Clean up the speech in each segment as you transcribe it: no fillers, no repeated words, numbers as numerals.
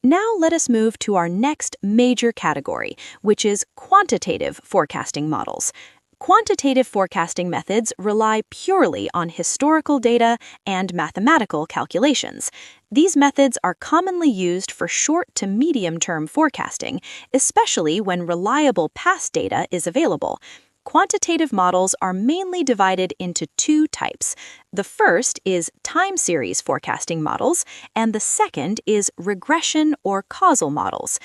Now let us move to our next major category, which is quantitative forecasting models. Quantitative forecasting methods rely purely on historical data and mathematical calculations. These methods are commonly used for short to medium-term forecasting, especially when reliable past data is available. Quantitative models are mainly divided into two types. The first is time series forecasting models, and the second is regression or causal models.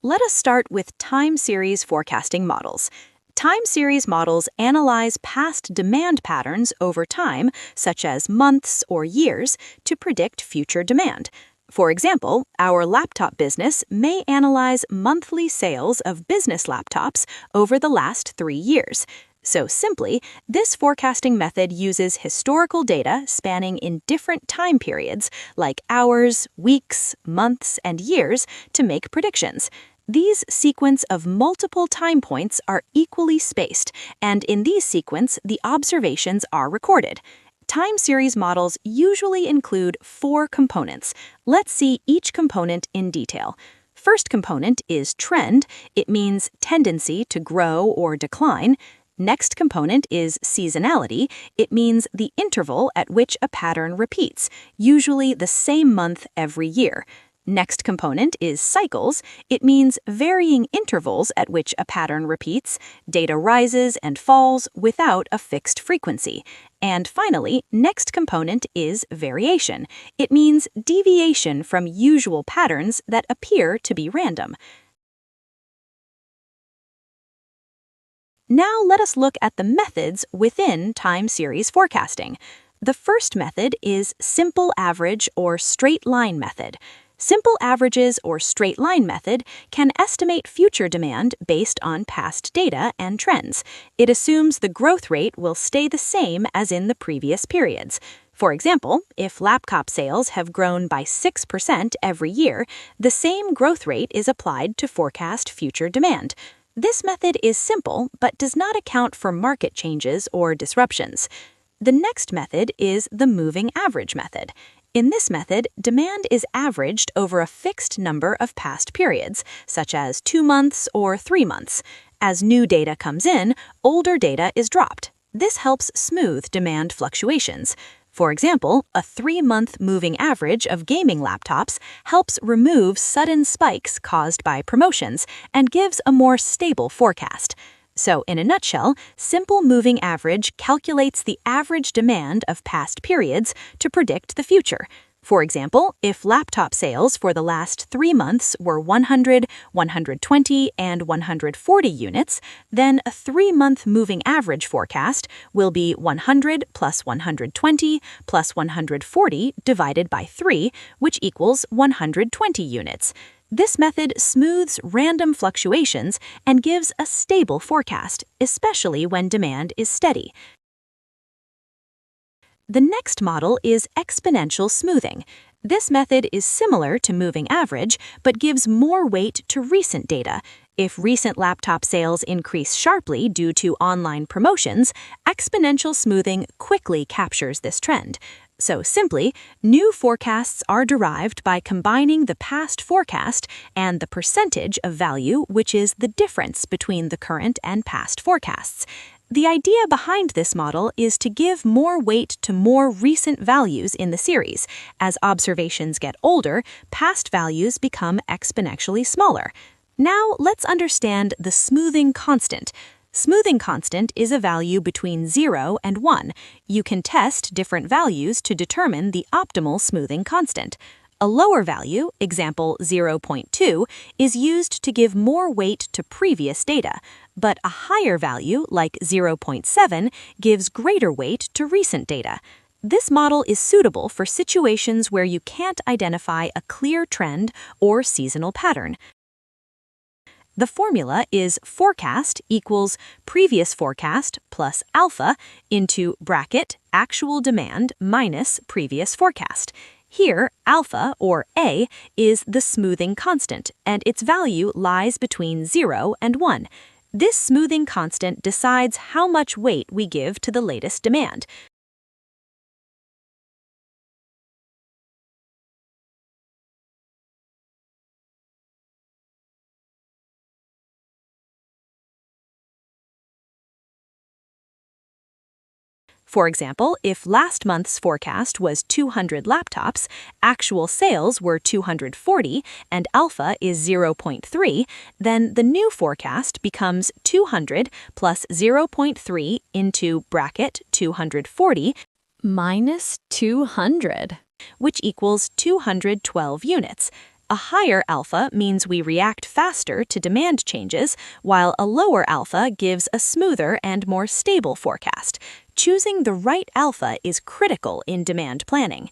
Let us start with time series forecasting models. Time series models analyze past demand patterns over time, such as months or years, to predict future demand. For example, our laptop business may analyze monthly sales of business laptops over the last 3 years. So simply, this forecasting method uses historical data spanning in different time periods, like hours, weeks, months, and years, to make predictions. These sequence of multiple time points are equally spaced, and in these sequence, the observations are recorded. Time series models usually include 4 components. Let's see each component in detail. First component is trend. It means tendency to grow or decline. Next component is seasonality. It means the interval at which a pattern repeats, usually the same month every year. Next component is cycles. It means varying intervals at which a pattern repeats. Data rises and falls without a fixed frequency. And finally, next component is variation. It means deviation from usual patterns that appear to be random. Now let us look at the methods within time series forecasting. The first method is simple average or straight line method. Simple averages or straight line method can estimate future demand based on past data and trends. It assumes the growth rate will stay the same as in the previous periods. For example, if laptop sales have grown by 6% every year, the same growth rate is applied to forecast future demand. This method is simple but does not account for market changes or disruptions. The next method is the moving average method. In this method, demand is averaged over a fixed number of past periods, such as 2 months or 3 months. As new data comes in, older data is dropped. This helps smooth demand fluctuations. For example, a 3-month moving average of gaming laptops helps remove sudden spikes caused by promotions and gives a more stable forecast. So, in a nutshell, simple moving average calculates the average demand of past periods to predict the future. For example, if laptop sales for the last 3 months were 100, 120, and 140 units, then a 3-month moving average forecast will be 100 plus 120 plus 140 divided by 3, which equals 120 units. This method smooths random fluctuations and gives a stable forecast, especially when demand is steady. The next model is exponential smoothing. This method is similar to moving average, but gives more weight to recent data. If recent laptop sales increase sharply due to online promotions, exponential smoothing quickly captures this trend. So simply, new forecasts are derived by combining the past forecast and the percentage of value, which is the difference between the current and past forecasts. The idea behind this model is to give more weight to more recent values in the series. As observations get older, past values become exponentially smaller. Now let's understand the smoothing constant. Smoothing constant is a value between 0 and 1. You can test different values to determine the optimal smoothing constant. A lower value, example 0.2, is used to give more weight to previous data, but a higher value, like 0.7, gives greater weight to recent data. This model is suitable for situations where you can't identify a clear trend or seasonal pattern. The formula is forecast equals previous forecast plus alpha into bracket actual demand minus previous forecast. Here, alpha, or A, is the smoothing constant, and its value lies between 0 and 1. This smoothing constant decides how much weight we give to the latest demand. For example, if last month's forecast was 200 laptops, actual sales were 240, and alpha is 0.3, then the new forecast becomes 200 plus 0.3 into bracket 240 minus 200, which equals 212 units. A higher alpha means we react faster to demand changes, while a lower alpha gives a smoother and more stable forecast. Choosing the right alpha is critical in demand planning.